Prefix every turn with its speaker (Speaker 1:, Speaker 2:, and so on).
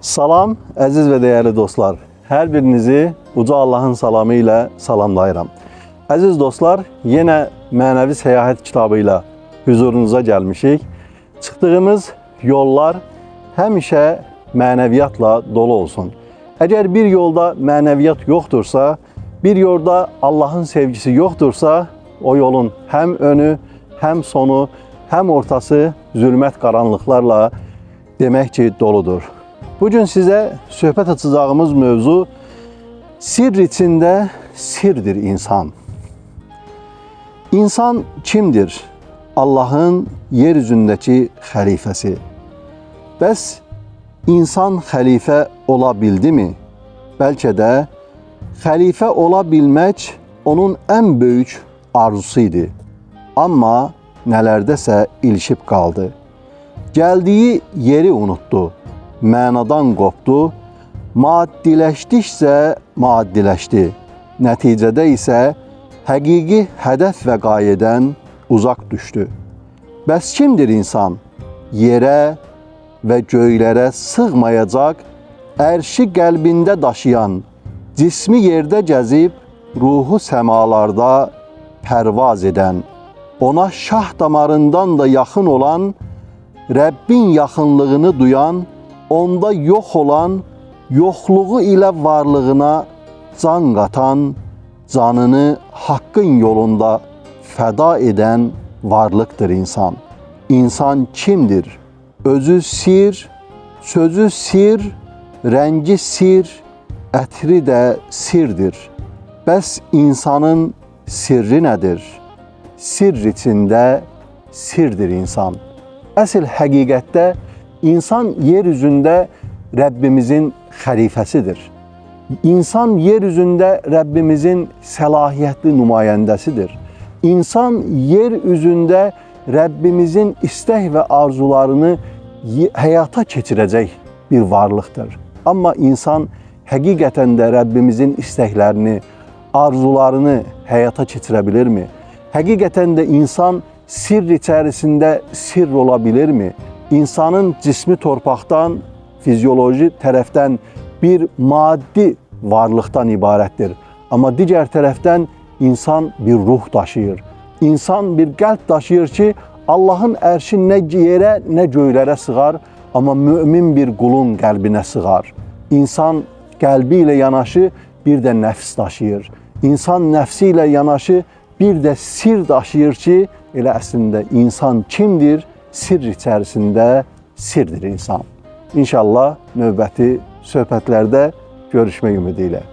Speaker 1: Salam, əziz və dəyərli dostlar. Hər birinizi uca Allahın salamı ilə salamlayıram. Əziz dostlar, yenə mənəvi səyahət kitabı ilə hüzurunuza gəlmişik. Çıxdığımız yollar həmişə mənəviyyatla dolu olsun. Əgər bir yolda mənəviyyat yoxdursa, bir yolda Allahın sevgisi yoxdursa, o yolun həm önü, həm sonu, həm ortası zülmət qaranlıqlarla demək ki, doludur. Bugün sizə söhbət açacağımız mövzu sirr içində sirdir insan. İnsan kimdir? Allahın yeryüzündəki xəlifəsi. Bəs insan xəlifə ola bildi mi? Bəlkə də xəlifə ola bilmək onun ən böyük arzusu idi. Amma nələrdəsə ilişib qaldı. Gəldiyi yeri unutdu. Mənadan qopdu, maddiləşdikcə maddiləşdi. Nəticədə isə həqiqi hədəf və qayədən uzaq düşdü. Bəs kimdir insan? Yerə və göylərə sığmayacaq, ərşi qəlbində daşıyan, cismi yerdə gəzib, ruhu səmalarda pərvaz edən, ona şah damarından da yaxın olan, Rəbbin yaxınlığını duyan, onda yox olan, yoxluğu ilə varlığına can qatan, canını haqqın yolunda fəda edən varlıqdır insan. İnsan kimdir? Özü sir, sözü sir, rəngi sir, ətri də sirdir. Bəs insanın sirri nədir? Sirr içində sirdir insan. Əsl həqiqətdə İnsan yeryüzündə Rəbbimizin xəlifəsidir. İnsan yeryüzündə Rəbbimizin səlahiyyətli nümayəndəsidir. İnsan yeryüzündə Rəbbimizin istək və arzularını həyata keçirəcək bir varlıqdır. Amma insan həqiqətən də Rəbbimizin istəklərini, arzularını həyata keçirə bilirmi? Həqiqətən də insan sirr içərisində sirr ola bilirmi? İnsanın cismi torpaqdan, fizyoloji tərəfdən bir maddi varlıqdan ibarətdir. Amma digər tərəfdən insan bir ruh daşıyır. İnsan bir qəlb daşıyır ki, Allahın ərşi nə yerə, nə göylərə sığar, amma mömin bir qulun qəlbinə sığar. İnsan qəlbi ilə yanaşı bir də nəfs daşıyır. İnsan nəfsi ilə yanaşı bir də sir daşıyır ki, elə əslində insan kimdir? Sirr içərisində sirdir insan. İnşallah növbəti söhbətlərdə görüşmək ümidi ilə.